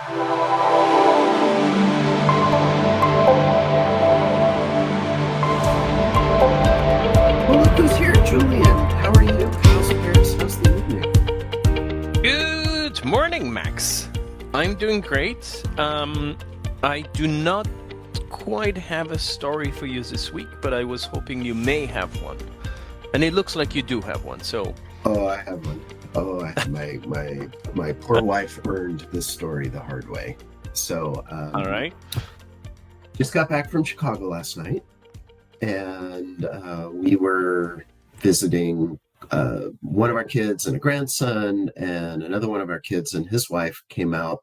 Well, look who's here, Julien. How are you? How's the evening? Good morning, Max. I'm doing great. I do not quite have a story for you this week, but I was hoping you may have one. And it looks like you do have one, so... Oh, I have one. Oh, my poor wife earned this story the hard way. So, All right. Just got back from Chicago last night, and we were visiting one of our kids and a grandson, and another one of our kids and his wife came out.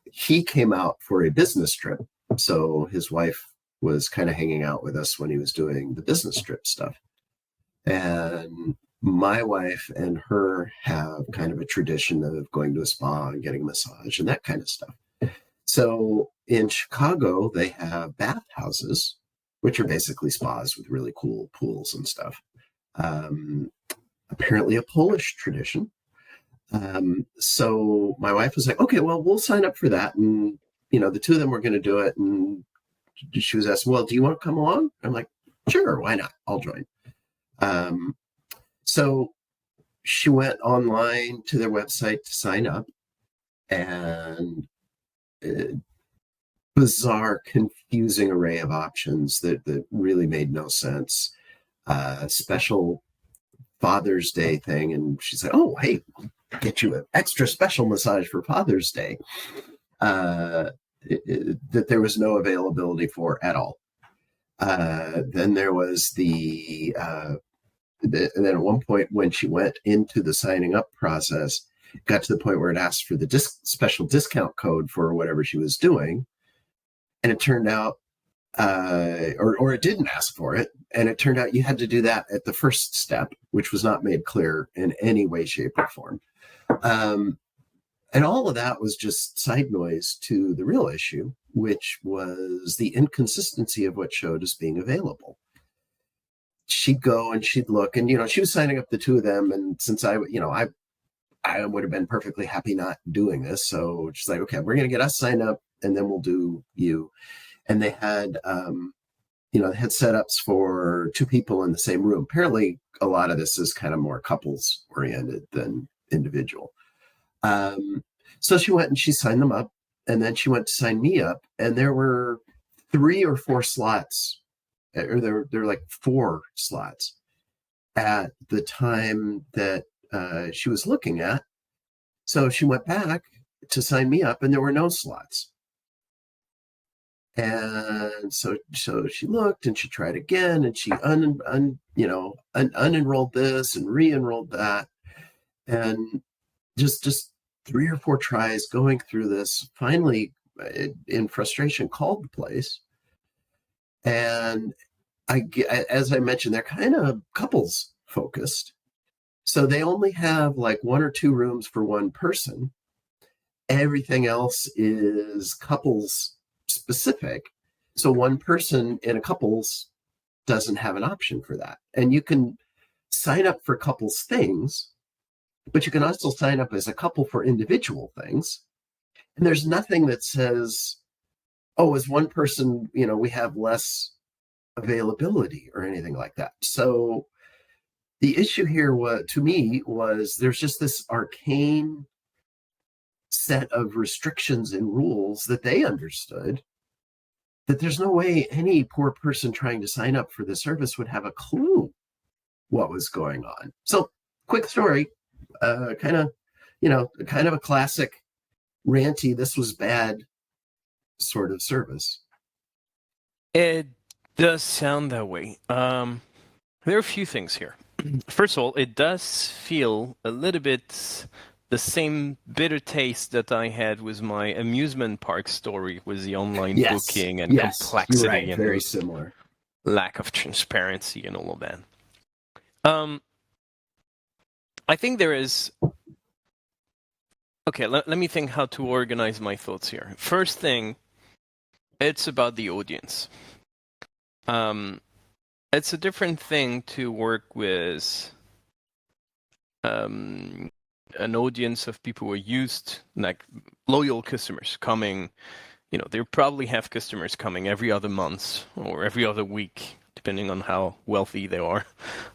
He came out for a business trip, so his wife was kind of hanging out with us when he was doing the business trip stuff. And my wife and her have kind of a tradition of going to a spa and getting a massage and that kind of stuff. So in Chicago, they have bathhouses, which are basically spas with really cool pools and stuff. Apparently a Polish tradition. So my wife was like, okay, well, we'll sign up for that. And, the two of them were going to do it. And she was asking, well, do you want to come along? I'm like, sure, why not? I'll join. So she went online to their website to sign up, and bizarre, confusing array of options that really made no sense. Special Father's Day thing, and she's like, "Oh, hey, get you an extra special massage for Father's Day." That there was no availability for at all. Then there was and then at one point when she went into the signing up process, got to the point where it asked for the special discount code for whatever she was doing. And it turned out, or it didn't ask for it. And it turned out you had to do that at the first step, which was not made clear in any way, shape, or form. And all of that was just side noise to the real issue, which was the inconsistency of what showed as being available. She'd go and she'd look, and she was signing up the two of them, and since I would have been perfectly happy not doing this, so she's like, okay, we're going to get us signed up, and then we'll do you. And they had they had setups for two people in the same room. Apparently a lot of this is kind of more couples oriented than individual. So she went and she signed them up, and then she went to sign me up, and there were 3 or 4 slots, or there were like 4 slots at the time that she was looking at. So she went back to sign me up, and there were no slots. And so she looked, and she tried again, and she unenrolled this and re-enrolled that, and just 3 or 4 tries going through this. Finally, in frustration, called the place. And as I mentioned, they're kind of couples focused. So they only have like 1 or 2 rooms for one person. Everything else is couples specific. So one person in a couples doesn't have an option for that. And you can sign up for couples things, but you can also sign up as a couple for individual things. And there's nothing that says, oh, as one person, we have less availability or anything like that. So the issue here to me was there's just this arcane set of restrictions and rules that they understood, that there's no way any poor person trying to sign up for the service would have a clue what was going on. So quick story, kind of a classic ranty, this was bad sort of service. It does sound that way. There are a few things here. First of all, it does feel a little bit the same bitter taste that I had with my amusement park story with the online booking and complexity, right, and very similar lack of transparency and all of that. I think there is... Okay, let me think how to organize my thoughts here. First thing, it's about the audience. It's a different thing to work with an audience of people who are used, like loyal customers coming. They probably have customers coming every other month or every other week, depending on how wealthy they are,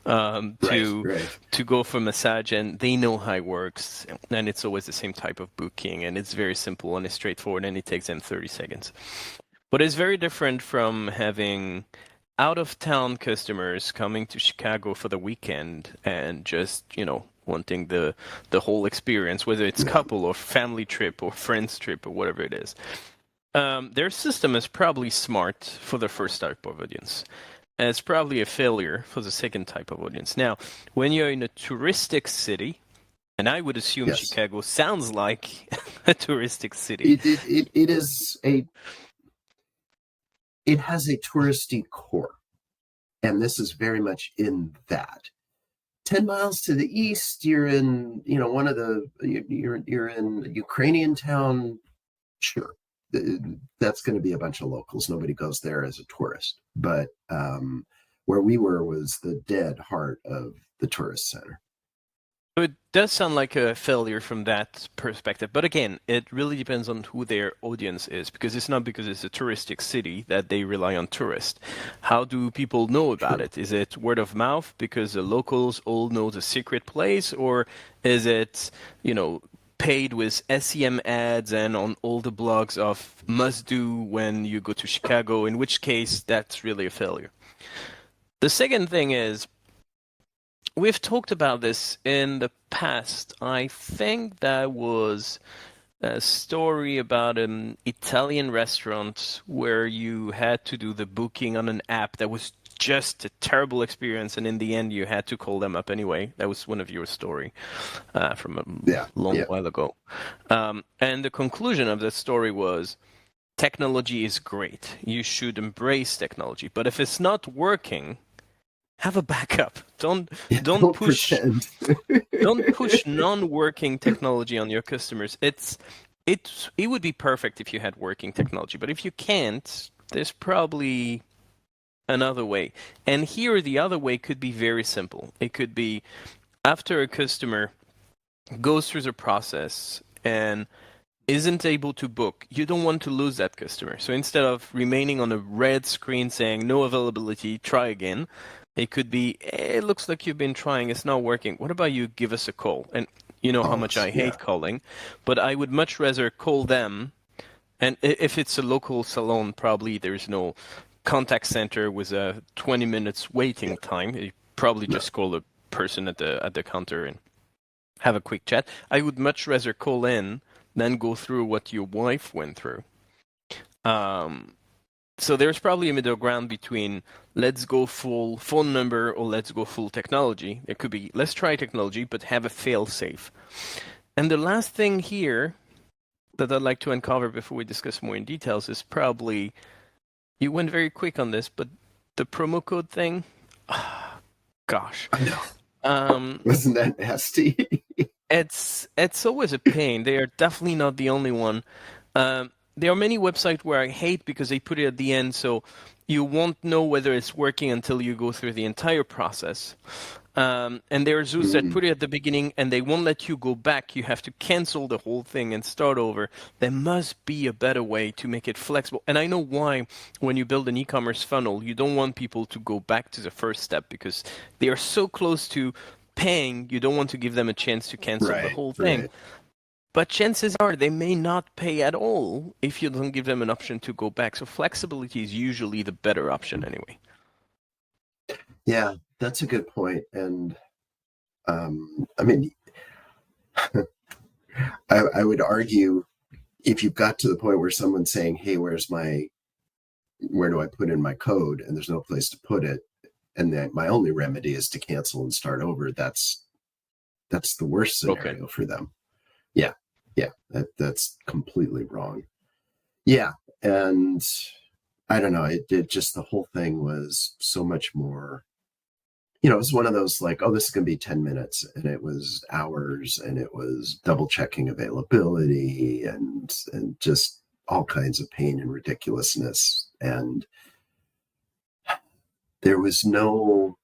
to go for massage, and they know how it works, and it's always the same type of booking, and it's very simple and it's straightforward, and it takes them 30 seconds. But it's very different from having out-of-town customers coming to Chicago for the weekend and just, wanting the whole experience, whether it's couple or family trip or friends trip or whatever it is. Their system is probably smart for the first type of audience. And it's probably a failure for the second type of audience. Now, when you're in a touristic city, and I would assume Chicago sounds like a touristic city. It has a touristy core. And this is very much in that. 10 miles to the east, you're in, you're in a Ukrainian town. Sure. That's going to be a bunch of locals. Nobody goes there as a tourist. But where we were was the dead heart of the tourist center. It does sound like a failure from that perspective. But again, it really depends on who their audience is, because it's not because it's a touristic city that they rely on tourists. How do people know about it? Is it word of mouth because the locals all know the secret place? Or is it, paid with SEM ads and on all the blogs of must do when you go to Chicago, in which case that's really a failure. The second thing is, we've talked about this in the past. I think that was a story about an Italian restaurant where you had to do the booking on an app that was just a terrible experience, and in the end you had to call them up anyway. That was one of your story from a long while ago. And the conclusion of that story was, technology is great. You should embrace technology. But if it's not working, have a backup. Don't push don't push non-working technology on your customers. It would be perfect if you had working technology, but if you can't, there's probably another way. And here the other way could be very simple. It could be after a customer goes through the process and isn't able to book, you don't want to lose that customer. So instead of remaining on a red screen saying no availability, try again, it could be, it looks like you've been trying, it's not working. What about you give us a call? And you know how much I hate calling, but I would much rather call them. And if it's a local salon, probably there's no contact center with a 20 minutes waiting time. You probably just call a person at the counter and have a quick chat. I would much rather call in than go through what your wife went through. So there's probably a middle ground between let's go full phone number or let's go full technology. It could be let's try technology but have a fail safe. And the last thing here that I'd like to uncover before we discuss more in details is probably, you went very quick on this, but the promo code thing, gosh. I know. Wasn't that nasty? It's always a pain. They are definitely not the only one. There are many websites where I hate because they put it at the end, so you won't know whether it's working until you go through the entire process. And there are zoos that put it at the beginning and they won't let you go back. You have to cancel the whole thing and start over. There must be a better way to make it flexible. And I know why when you build an e-commerce funnel, you don't want people to go back to the first step because they are so close to paying, you don't want to give them a chance to cancel the whole thing. Right. But chances are they may not pay at all if you don't give them an option to go back. So flexibility is usually the better option anyway. Yeah, that's a good point. And I mean, I would argue if you've got to the point where someone's saying, hey, where do I put in my code? And there's no place to put it. And then my only remedy is to cancel and start over. That's the worst scenario for them. Yeah, that's completely wrong. Yeah, and I don't know. It just, the whole thing was so much more. It was one of those like, oh, this is going to be 10 minutes, and it was hours, and it was double checking availability, and just all kinds of pain and ridiculousness, and there was no.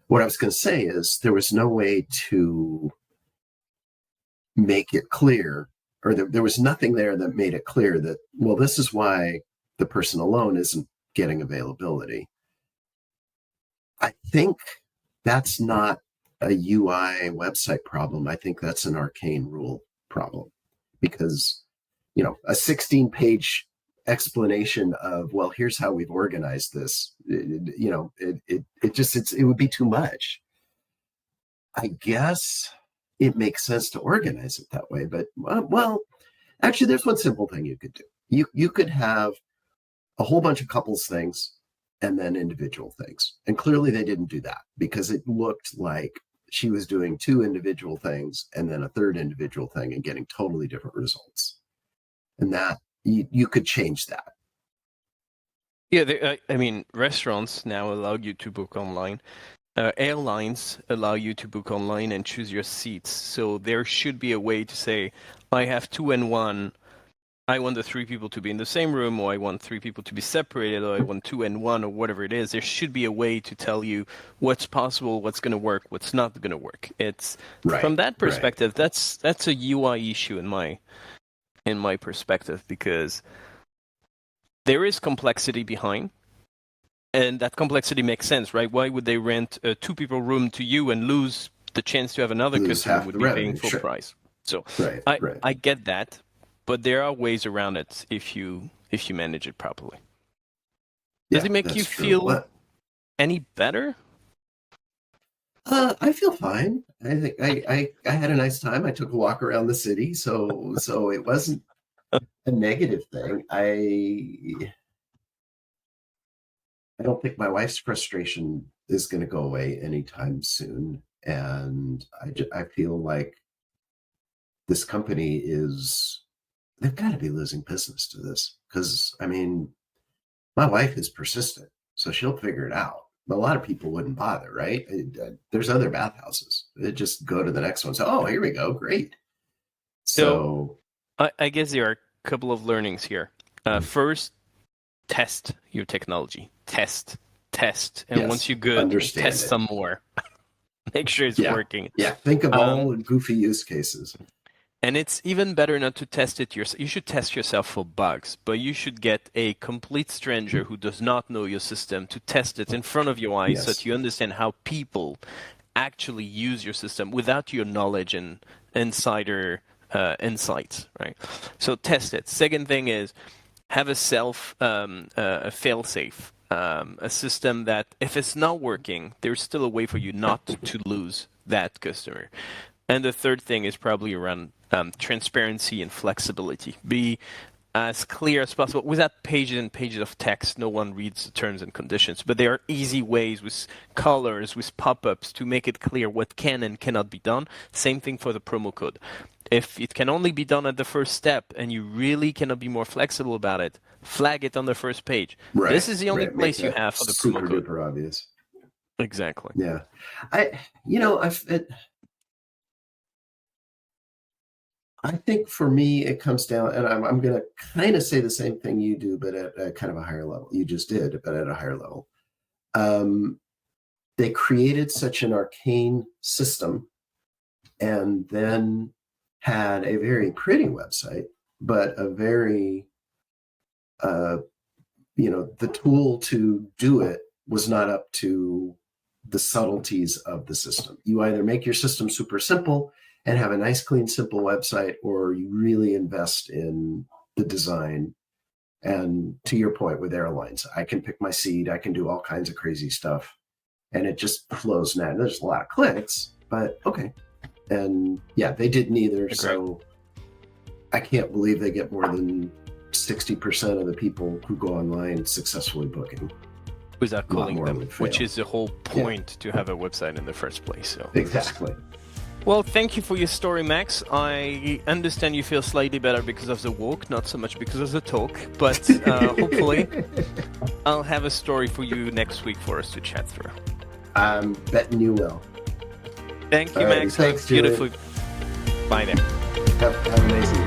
What I was going to say is there was no way to make it clear, or there was nothing there that made it clear that, well, this is why the person alone isn't getting availability. I think that's not a UI website problem. I think that's an arcane rule problem, because, a 16-page explanation of, well, here's how we've organized this, it would be too much. I guess it makes sense to organize it that way, but well, actually, there's one simple thing you could do. You could have a whole bunch of couples things and then individual things. And clearly they didn't do that, because it looked like she was doing 2 individual things and then a 3rd individual thing and getting totally different results. And that you could change that. Yeah, restaurants now allow you to book online. Airlines allow you to book online and choose your seats. So there should be a way to say, I have 2 and 1. I want the 3 people to be in the same room, or I want 3 people to be separated, or I want 2 and 1, or whatever it is. There should be a way to tell you what's possible, what's going to work, what's not going to work. It's right, from that perspective, right. That's a UI issue in my perspective, because there is complexity behind, and that complexity makes sense, right? Why would they rent a 2-people room to you and lose the chance to have another customer who would be paying full price? So I get that. But there are ways around it if you manage it properly. Does it make you feel any better? I feel fine. I think I had a nice time. I took a walk around the city, so it wasn't a negative thing. I don't think my wife's frustration is going to go away anytime soon, and I feel like this company is. They've got to be losing business to this, because, my wife is persistent, so she'll figure it out. But a lot of people wouldn't bother, right? There's other bathhouses. They just go to the next one. So, oh, here we go. Great. So I guess there are a couple of learnings here. First, test your technology. Test. And once you're good, test some more. Make sure it's working. Yeah, think of all goofy use cases. And it's even better not to test it yourself. You should test yourself for bugs, but you should get a complete stranger who does not know your system to test it in front of your eyes, so that you understand how people actually use your system without your knowledge and insider insights, right? So test it. Second thing is have a fail-safe, a system that if it's not working, there's still a way for you not to lose that customer. And the third thing is probably around transparency and flexibility. Be as clear as possible. Without pages and pages of text, no one reads the terms and conditions. But there are easy ways with colors, with pop-ups, to make it clear what can and cannot be done. Same thing for the promo code. If it can only be done at the first step and you really cannot be more flexible about it, flag it on the first page. Right, this is the only place you have for the promo code. Super obvious. Exactly. Yeah. I think for me, it comes down, and I'm going to kind of say the same thing you do, but at a kind of a higher level. You just did, but at a higher level. They created such an arcane system and then had a very pretty website, but a very, the tool to do it was not up to the subtleties of the system. You either make your system super simple and have a nice, clean, simple website, or you really invest in the design. And to your point with airlines, I can pick my seat, I can do all kinds of crazy stuff, and it just flows now. There's a lot of clicks, but okay. And yeah, they did neither. Agreed. So I can't believe they get more than 60% of the people who go online successfully booking. Without calling them, which is the whole point to have a website in the first place. So exactly. Well, thank you for your story, Max. I understand you feel slightly better because of the walk, not so much because of the talk, but hopefully I'll have a story for you next week for us to chat through. I'm betting you will. Thank you, Max. Thanks, beautifully. Bye there. Have an amazing